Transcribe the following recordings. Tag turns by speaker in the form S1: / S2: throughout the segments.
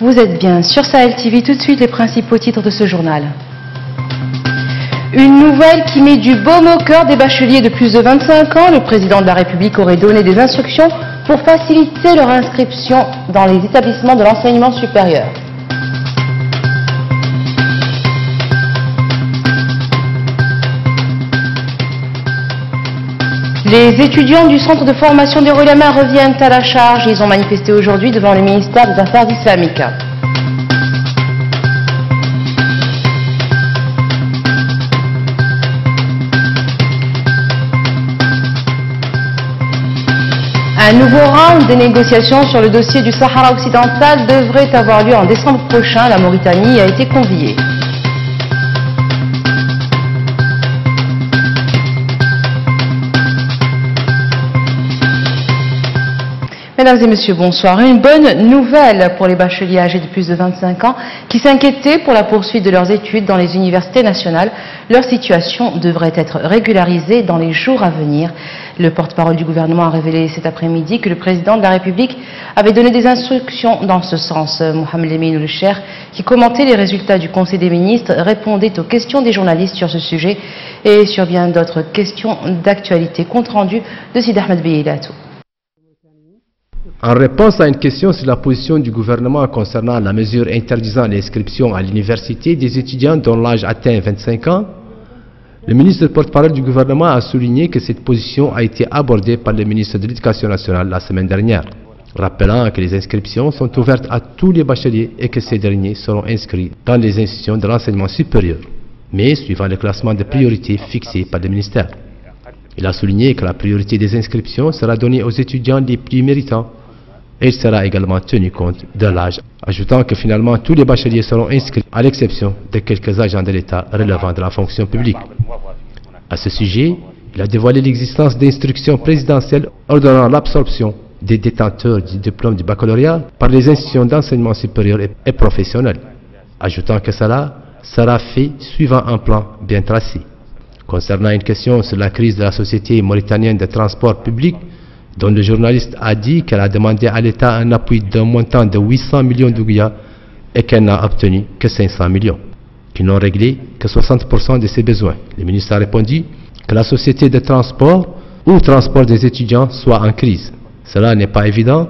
S1: Vous êtes bien sur Sahel TV, tout de suite les principaux titres de ce journal. Une nouvelle qui met du baume au cœur des bacheliers de plus de 25 ans. Le président de la République aurait donné des instructions pour faciliter leur inscription dans les établissements de l'enseignement supérieur. Les étudiants du centre de formation des Ulama reviennent à la charge. Ils ont manifesté aujourd'hui devant le ministère des Affaires islamiques. Un nouveau round des négociations sur le dossier du Sahara occidental devrait avoir lieu en décembre prochain. La Mauritanie a été conviée. Mesdames et messieurs, bonsoir. Une bonne nouvelle pour les bacheliers âgés de plus de 25 ans qui s'inquiétaient pour la poursuite de leurs études dans les universités nationales. Leur situation devrait être régularisée dans les jours à venir. Le porte-parole du gouvernement a révélé cet après-midi que le président de la République avait donné des instructions dans ce sens. Mohamed Lemine Ould-Cheikh, qui commentait les résultats du Conseil des ministres, répondait aux questions des journalistes sur ce sujet et sur bien d'autres questions d'actualité. Compte rendu de Sid Ahmed Beilatou.
S2: En réponse à une question sur la position du gouvernement concernant la mesure interdisant l'inscription à l'université des étudiants dont l'âge atteint 25 ans, le ministre porte-parole du gouvernement a souligné que cette position a été abordée par le ministre de l'Éducation nationale la semaine dernière, rappelant que les inscriptions sont ouvertes à tous les bacheliers et que ces derniers seront inscrits dans les institutions de l'enseignement supérieur, mais suivant le classement de priorité fixé par le ministère. Il a souligné que la priorité des inscriptions sera donnée aux étudiants les plus méritants et il sera également tenu compte de l'âge, ajoutant que finalement tous les bacheliers seront inscrits à l'exception de quelques agents de l'État relevant de la fonction publique. À ce sujet, il a dévoilé l'existence d'instructions présidentielles ordonnant l'absorption des détenteurs du diplôme du baccalauréat par les institutions d'enseignement supérieur et professionnel, ajoutant que cela sera fait suivant un plan bien tracé. Concernant une question sur la crise de la société mauritanienne de transport public, dont le journaliste a dit qu'elle a demandé à l'État un appui d'un montant de 800 millions d'ouguiya et qu'elle n'a obtenu que 500 millions, qui n'ont réglé que 60% de ses besoins. Le ministre a répondu que la société de transport ou transport des étudiants soit en crise. Cela n'est pas évident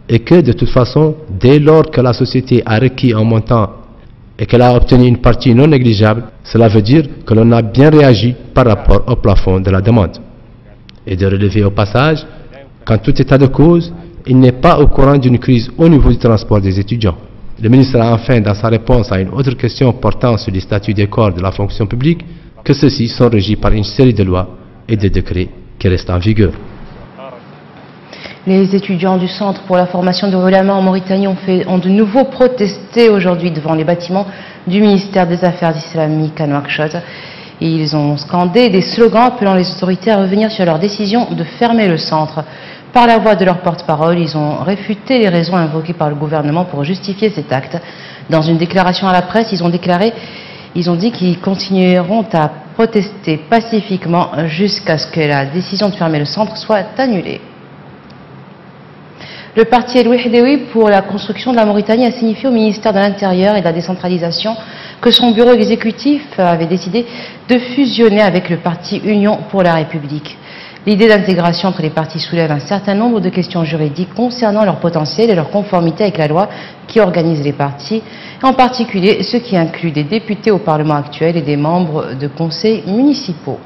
S2: et que de toute façon, dès lors que la société a requis un montant et qu'elle a obtenu une partie non négligeable, cela veut dire que l'on a bien réagi par rapport au plafond de la demande. Et de relever au passage qu'en tout état de cause, il n'est pas au courant d'une crise au niveau du transport des étudiants. Le ministre a enfin, dans sa réponse à une autre question portant sur les statuts des corps de la fonction publique, que ceux-ci sont régis par une série de lois et de décrets qui restent en vigueur.
S1: Les étudiants du Centre pour la formation des Ulama en Mauritanie ont de nouveau protesté aujourd'hui devant les bâtiments du ministère des Affaires islamiques à Nouakchott. Et ils ont scandé des slogans appelant les autorités à revenir sur leur décision de fermer le centre. Par la voix de leur porte-parole, ils ont réfuté les raisons invoquées par le gouvernement pour justifier cet acte. Dans une déclaration à la presse, ils ont dit qu'ils continueront à protester pacifiquement jusqu'à ce que la décision de fermer le centre soit annulée. Le parti El Wahdaoui pour la construction de la Mauritanie a signifié au ministère de l'Intérieur et de la décentralisation que son bureau exécutif avait décidé de fusionner avec le parti Union pour la République. L'idée d'intégration entre les partis soulève un certain nombre de questions juridiques concernant leur potentiel et leur conformité avec la loi qui organise les partis, en particulier ceux qui incluent des députés au Parlement actuel et des membres de conseils municipaux.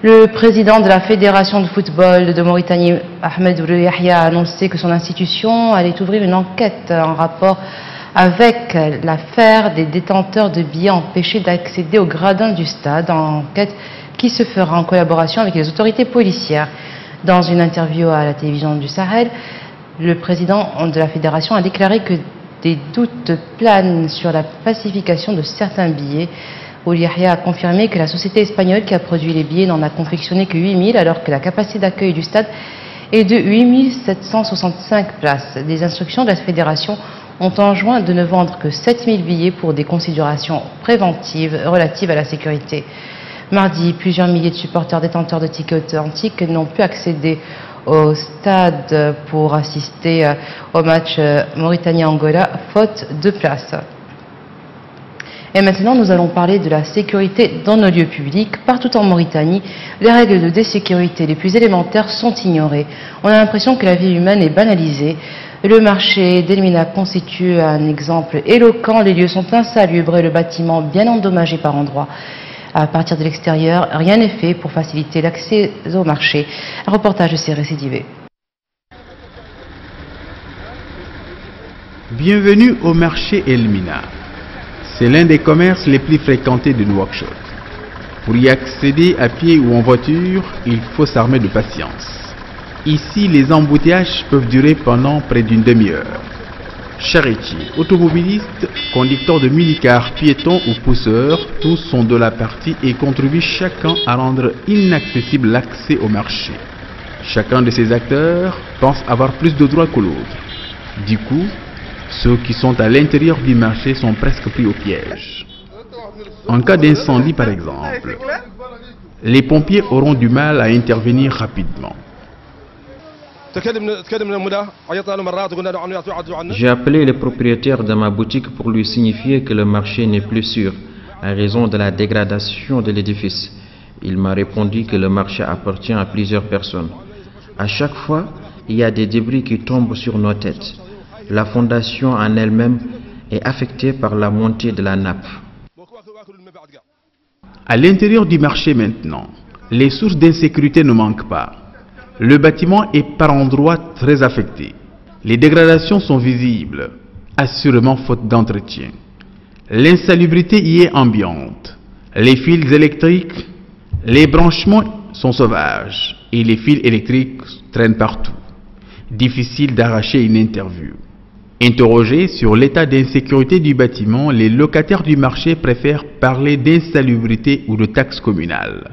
S1: Le président de la Fédération de football de Mauritanie, Ahmed Ould Yahya, a annoncé que son institution allait ouvrir une enquête en rapport avec l'affaire des détenteurs de billets empêchés d'accéder au gradin du stade, enquête qui se fera en collaboration avec les autorités policières. Dans une interview à la télévision du Sahel, le président de la fédération a déclaré que des doutes planent sur la falsification de certains billets. Ould Yahya a confirmé que la société espagnole qui a produit les billets n'en a confectionné que 8000 alors que la capacité d'accueil du stade est de 8765 places. Des instructions de la fédération ont enjoint de ne vendre que 7000 billets pour des considérations préventives relatives à la sécurité. Mardi, plusieurs milliers de supporters détenteurs de tickets authentiques n'ont pu accéder au stade pour assister au match Mauritanie-Angola, faute de place. Et maintenant, nous allons parler de la sécurité dans nos lieux publics. Partout en Mauritanie, les règles de sécurité les plus élémentaires sont ignorées. On a l'impression que la vie humaine est banalisée. Le marché d'Elmina constitue un exemple éloquent. Les lieux sont insalubres et le bâtiment bien endommagé par endroits. À partir de l'extérieur, rien n'est fait pour faciliter l'accès au marché. Un reportage de Cyril Récidivé.
S3: Bienvenue au marché Elmina. C'est l'un des commerces les plus fréquentés de Nouakchott. Pour y accéder à pied ou en voiture, il faut s'armer de patience. Ici, les embouteillages peuvent durer pendant près d'une demi-heure. Charretiers, automobilistes, conducteurs de mini-cars, piétons ou pousseurs, tous sont de la partie et contribuent chacun à rendre inaccessible l'accès au marché. Chacun de ces acteurs pense avoir plus de droits que l'autre. Du coup, ceux qui sont à l'intérieur du marché sont presque pris au piège. En cas d'incendie par exemple, les pompiers auront du mal à intervenir rapidement.
S4: J'ai appelé le propriétaire de ma boutique pour lui signifier que le marché n'est plus sûr à raison de la dégradation de l'édifice. Il m'a répondu que le marché appartient à plusieurs personnes. À chaque fois, il y a des débris qui tombent sur nos têtes. La fondation en elle-même est affectée par la montée de la nappe.
S3: À l'intérieur du marché maintenant, les sources d'insécurité ne manquent pas. Le bâtiment est par endroits très affecté. Les dégradations sont visibles, assurément faute d'entretien. L'insalubrité y est ambiante. Les fils électriques, les branchements sont sauvages et les fils électriques traînent partout. Difficile d'arracher une interview. Interrogés sur l'état d'insécurité du bâtiment, les locataires du marché préfèrent parler d'insalubrité ou de taxes communales.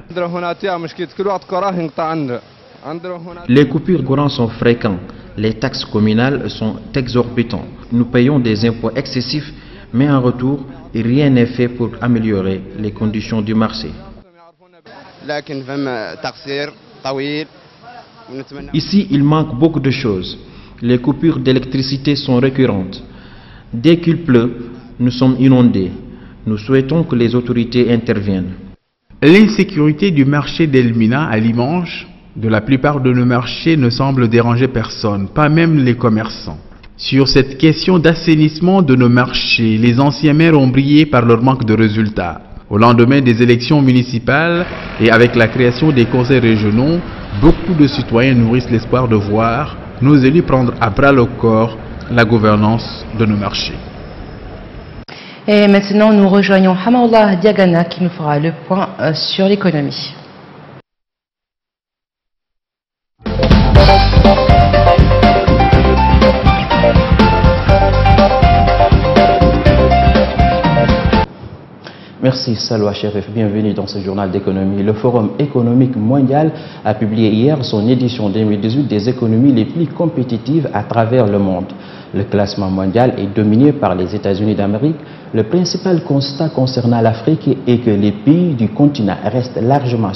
S4: Les coupures courant sont fréquentes. Les taxes communales sont exorbitantes. Nous payons des impôts excessifs, mais en retour, rien n'est fait pour améliorer les conditions du marché. Ici, il manque beaucoup de choses. Les coupures d'électricité sont récurrentes. Dès qu'il pleut, nous sommes inondés. Nous souhaitons que les autorités interviennent.
S3: L'insécurité du marché d'Elmina à Limoges, de la plupart de nos marchés, ne semble déranger personne, pas même les commerçants. Sur cette question d'assainissement de nos marchés, les anciens maires ont brillé par leur manque de résultats. Au lendemain des élections municipales et avec la création des conseils régionaux, beaucoup de citoyens nourrissent l'espoir de voir nos élus prendre à bras le corps la gouvernance de nos marchés.
S1: Et maintenant, nous rejoignons Hamaoullah Diagana qui nous fera le point sur l'économie.
S5: Merci Salwa Cherif, bienvenue dans ce journal d'économie. Le Forum économique mondial a publié hier son édition 2018 des économies les plus compétitives à travers le monde. Le classement mondial est dominé par les États-Unis d'Amérique. Le principal constat concernant l'Afrique est que les pays du continent restent largement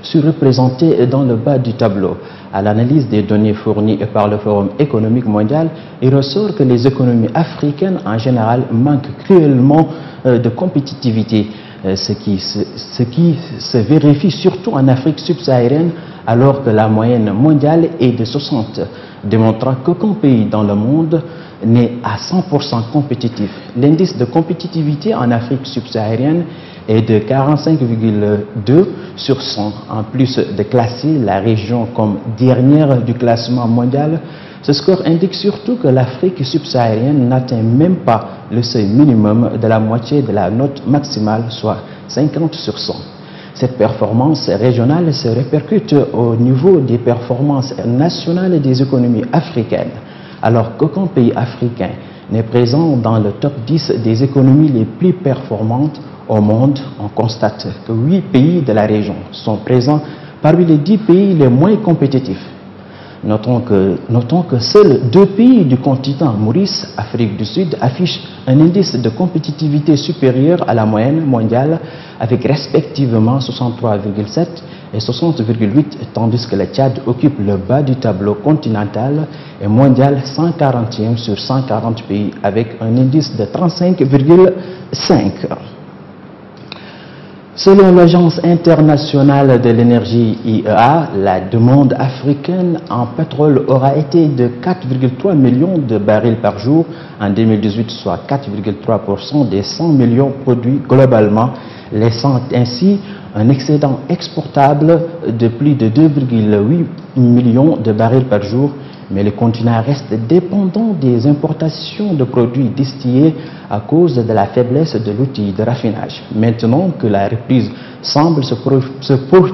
S5: surreprésentés dans le bas du tableau. À l'analyse des données fournies par le Forum économique mondial, il ressort que les économies africaines en général manquent cruellement de compétitivité, ce qui se vérifie surtout en Afrique subsaharienne, alors que la moyenne mondiale est de 60, démontrant qu'aucun pays dans le monde n'est à 100% compétitif. L'indice de compétitivité en Afrique subsaharienne est de 45,2 sur 100. En plus de classer la région comme dernière du classement mondial, ce score indique surtout que l'Afrique subsaharienne n'atteint même pas le seuil minimum de la moitié de la note maximale, soit 50 sur 100. Cette performance régionale se répercute au niveau des performances nationales des économies africaines. Alors qu'aucun pays africain n'est présent dans le top 10 des économies les plus performantes au monde, on constate que 8 pays de la région sont présents parmi les 10 pays les moins compétitifs. Notons que seuls 2 pays du continent, Maurice, Afrique du Sud, affichent un indice de compétitivité supérieur à la moyenne mondiale avec respectivement 63,7 et 60,8, tandis que le Tchad occupe le bas du tableau continental et mondial 140e sur 140 pays avec un indice de 35,5. Selon l'Agence internationale de l'énergie IEA, la demande africaine en pétrole aura été de 4,3 millions de barils par jour en 2018, soit 4,3% des 100 millions produits globalement, laissant ainsi un excédent exportable de plus de 2,8 millions de barils par jour. Mais le continent reste dépendant des importations de produits distillés à cause de la faiblesse de l'outil de raffinage. Maintenant que la reprise semble se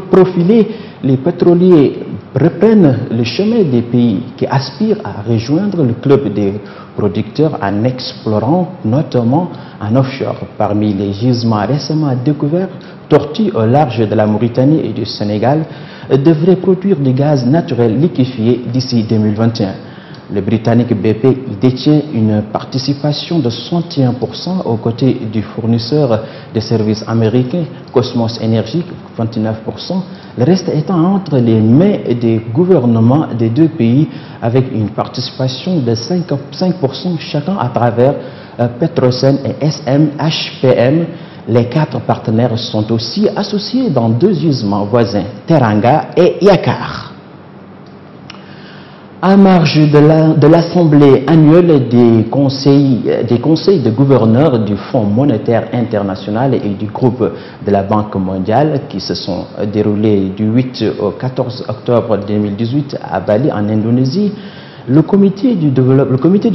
S5: profiler, les pétroliers reprennent le chemin des pays qui aspirent à rejoindre le club des producteurs en explorant notamment en offshore. Parmi les gisements récemment découverts, Tortue au large de la Mauritanie et du Sénégal devrait produire du gaz naturel liquéfié d'ici 2021. Le Britannique BP y détient une participation de 61% aux côtés du fournisseur de services américain Cosmos Energy, 29%, le reste étant entre les mains des gouvernements des 2 pays avec une participation de 5% chacun à travers Petrosen et SMHPM. Les 4 partenaires sont aussi associés dans 2 gisements voisins, Teranga et Yakar. À marge de l'Assemblée annuelle des conseils de gouverneurs du Fonds monétaire international et du groupe de la Banque mondiale qui se sont déroulés du 8 au 14 octobre 2018 à Bali en Indonésie, le comité du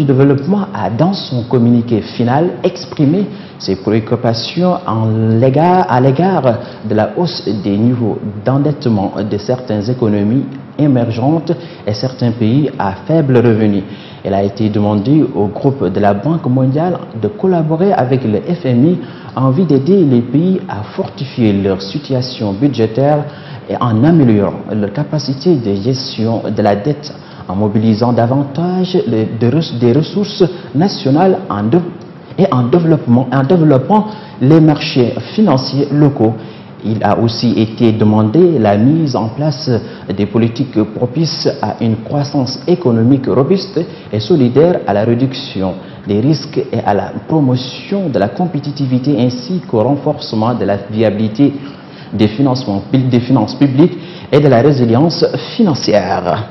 S5: développement a dans son communiqué final exprimé ses préoccupations à l'égard de la hausse des niveaux d'endettement de certaines économies émergentes et certains pays à faible revenu. Il a été demandé au groupe de la Banque mondiale de collaborer avec le FMI en vue d'aider les pays à fortifier leur situation budgétaire et en améliorant leur capacité de gestion de la dette en mobilisant davantage des ressources nationales et en développant les marchés financiers locaux. Il a aussi été demandé la mise en place des politiques propices à une croissance économique robuste et solidaire, à la réduction des risques et à la promotion de la compétitivité ainsi qu'au renforcement de la viabilité des finances publiques et de la résilience financière.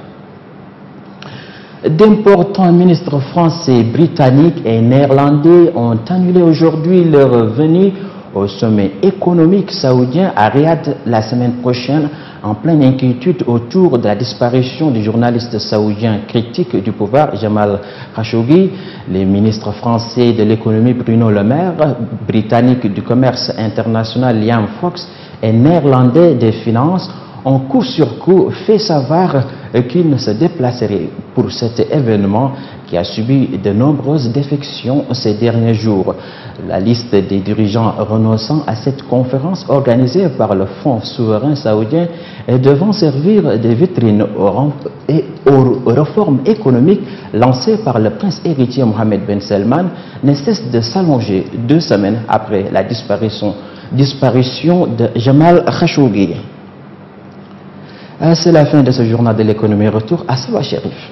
S5: D'importants ministres français, britanniques et néerlandais ont annulé aujourd'hui leur venue au sommet économique saoudien à Riyad la semaine prochaine, en pleine inquiétude autour de la disparition du journaliste saoudien critique du pouvoir Jamal Khashoggi. Les ministres français de l'économie Bruno Le Maire, britannique du commerce international Liam Fox et néerlandais des finances ont coup sur coup fait savoir qu'ils ne se déplaceraient pour cet événement qui a subi de nombreuses défections ces derniers jours. La liste des dirigeants renonçant à cette conférence organisée par le Fonds souverain saoudien est devant servir de vitrine aux réformes économiques lancées par le prince héritier Mohammed Ben Salman ne cesse de s'allonger 2 semaines après la disparition de Jamal Khashoggi. C'est la fin de ce journal de l'économie. Retour à Sawa Sherif.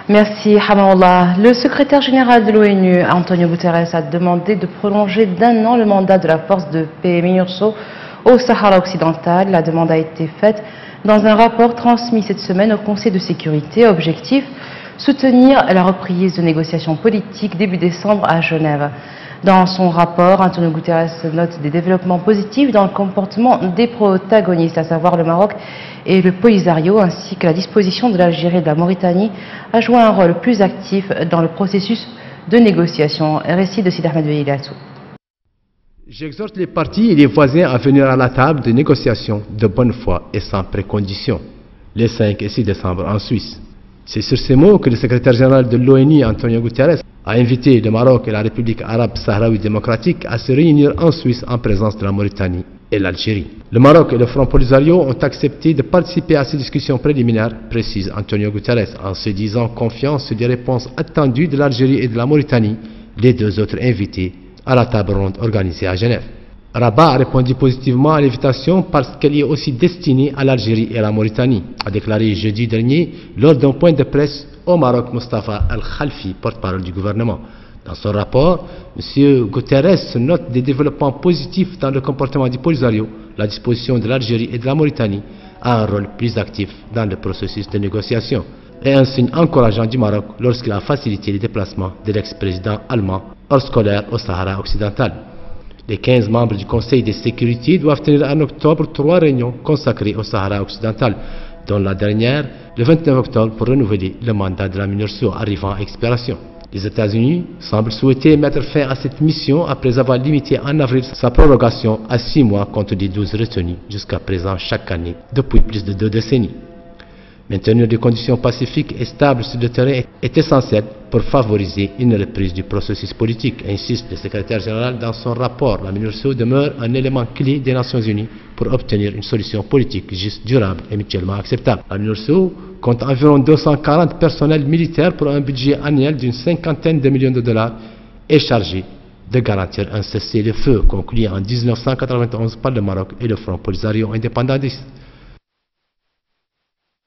S1: Merci Hamaoullah. Le secrétaire général de l'ONU, Antonio Guterres, a demandé de prolonger d'1 an le mandat de la force de paix MINURSO au Sahara occidental. La demande a été faite dans un rapport transmis cette semaine au Conseil de sécurité. Objectif: soutenir la reprise de négociations politiques début décembre à Genève. Dans son rapport, Antonio Guterres note des développements positifs dans le comportement des protagonistes, à savoir le Maroc et le Polisario, ainsi que la disposition de l'Algérie et de la Mauritanie à jouer un rôle plus actif dans le processus de négociation. Récit de Sid Ahmed Veilatou.
S2: J'exhorte les partis et les voisins à venir à la table de négociation de bonne foi et sans précondition, les 5 et 6 décembre en Suisse. C'est sur ces mots que le secrétaire général de l'ONU, Antonio Guterres, a invité le Maroc et la République arabe sahraoui démocratique à se réunir en Suisse en présence de la Mauritanie et l'Algérie. Le Maroc et le Front Polisario ont accepté de participer à ces discussions préliminaires, précise Antonio Guterres, en se disant confiant sur les réponses attendues de l'Algérie et de la Mauritanie, les deux autres invités à la table ronde organisée à Genève. Rabat a répondu positivement à l'invitation parce qu'elle est aussi destinée à l'Algérie et à la Mauritanie, a déclaré jeudi dernier lors d'un point de presse au Maroc Mustafa Al-Khalfi, porte-parole du gouvernement. Dans son rapport, M. Guterres note des développements positifs dans le comportement du Polisario, la disposition de l'Algérie et de la Mauritanie à un rôle plus actif dans le processus de négociation, et un signe encourageant du Maroc lorsqu'il a facilité les déplacements de l'ex-président allemand hors scolaire au Sahara occidental. Les 15 membres du Conseil de sécurité doivent tenir en octobre 3 réunions consacrées au Sahara occidental, dont la dernière le 29 octobre pour renouveler le mandat de la MINURSO arrivant à expiration. Les États-Unis semblent souhaiter mettre fin à cette mission après avoir limité en avril sa prorogation à 6 mois contre les 12 retenus jusqu'à présent chaque année depuis plus de 2 décennies. Maintenir des conditions pacifiques et stables sur le terrain est essentiel pour favoriser une reprise du processus politique, insiste le secrétaire général dans son rapport. La MINURSO demeure un élément clé des Nations Unies pour obtenir une solution politique juste, durable et mutuellement acceptable. La MINURSO compte environ 240 personnels militaires pour un budget annuel d'une 50aine de millions de dollars et chargé de garantir un cessez-le-feu conclu en 1991 par le Maroc et le Front Polisario indépendantiste.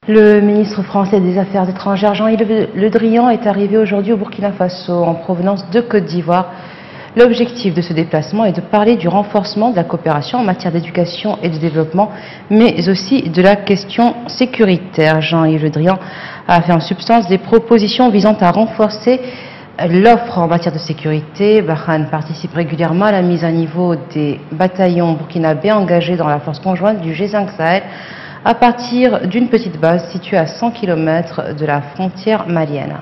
S1: Le ministre français des Affaires étrangères Jean-Yves Le Drian est arrivé aujourd'hui au Burkina Faso en provenance de Côte d'Ivoire. L'objectif de ce déplacement est de parler du renforcement de la coopération en matière d'éducation et de développement, mais aussi de la question sécuritaire. Jean-Yves Le Drian a fait en substance des propositions visant à renforcer l'offre en matière de sécurité. Barkhane participe régulièrement à la mise à niveau des bataillons burkinabés engagés dans la force conjointe du G5 Sahel, à partir d'une petite base située à 100 km de la frontière malienne.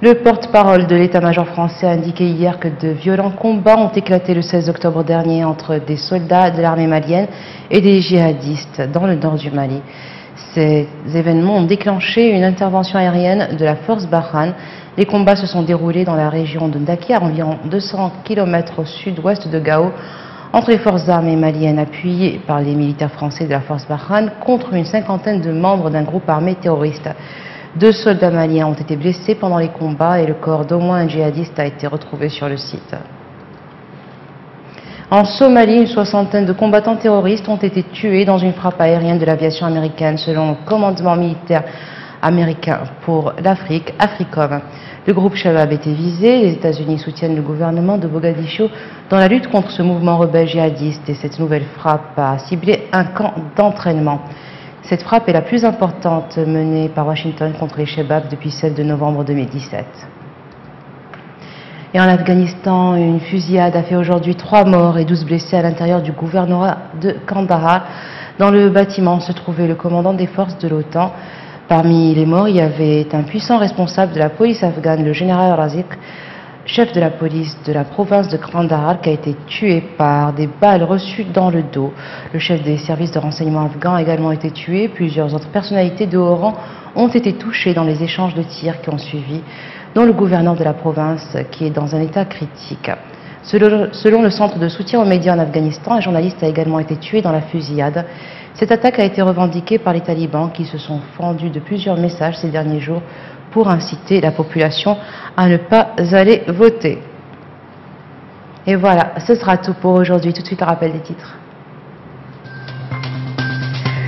S1: Le porte-parole de l'état-major français a indiqué hier que de violents combats ont éclaté le 16 octobre dernier entre des soldats de l'armée malienne et des djihadistes dans le nord du Mali. Ces événements ont déclenché une intervention aérienne de la force Barkhane. Les combats se sont déroulés dans la région de Ndaki, à environ 200 km au sud-ouest de Gao, entre les forces armées maliennes appuyées par les militaires français de la force Barkhane contre une cinquantaine de membres d'un groupe armé terroriste. 2 soldats maliens ont été blessés pendant les combats et le corps d'au moins un djihadiste a été retrouvé sur le site. En Somalie, une 60aine de combattants terroristes ont été tués dans une frappe aérienne de l'aviation américaine selon le commandement militaire américain pour l'Afrique, AFRICOM. Le groupe Shabab était visé. Les États-Unis soutiennent le gouvernement de Mogadiscio dans la lutte contre ce mouvement rebelle djihadiste et cette nouvelle frappe a ciblé un camp d'entraînement. Cette frappe est la plus importante menée par Washington contre les Shabab depuis celle de novembre 2017. Et en Afghanistan, une fusillade a fait aujourd'hui 3 morts et 12 blessés à l'intérieur du gouvernorat de Kandahar. Dans le bâtiment se trouvait le commandant des forces de l'OTAN. Parmi les morts, il y avait un puissant responsable de la police afghane, le général Razik, chef de la police de la province de Kandahar, qui a été tué par des balles reçues dans le dos. Le chef des services de renseignement afghans a également été tué. Plusieurs autres personnalités de haut rang ont été touchées dans les échanges de tirs qui ont suivi, dont le gouverneur de la province, qui est dans un état critique. Selon le centre de soutien aux médias en Afghanistan, un journaliste a également été tué dans la fusillade. Cette attaque a été revendiquée par les talibans qui se sont fendus de plusieurs messages ces derniers jours pour inciter la population à ne pas aller voter. Et voilà, ce sera tout pour aujourd'hui. Tout de suite un rappel des titres.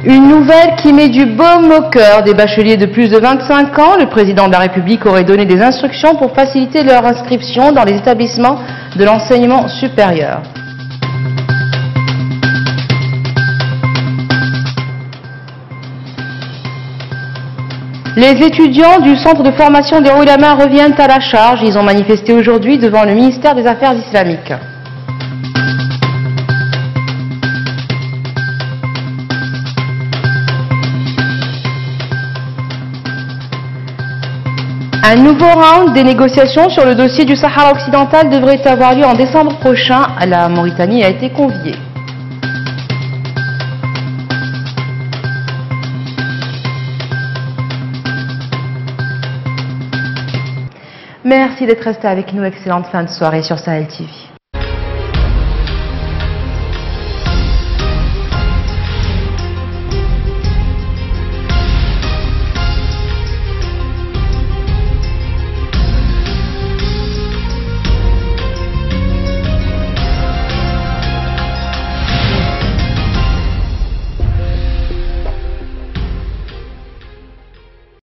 S1: Une nouvelle qui met du baume au cœur des bacheliers de plus de 25 ans. Le président de la République aurait donné des instructions pour faciliter leur inscription dans les établissements de l'enseignement supérieur. Les étudiants du centre de formation des Oulama reviennent à la charge. Ils ont manifesté aujourd'hui devant le ministère des Affaires islamiques. Un nouveau round des négociations sur le dossier du Sahara occidental devrait avoir lieu en décembre prochain. La Mauritanie a été conviée. Merci d'être resté avec nous. Excellente fin de soirée sur Sahel TV.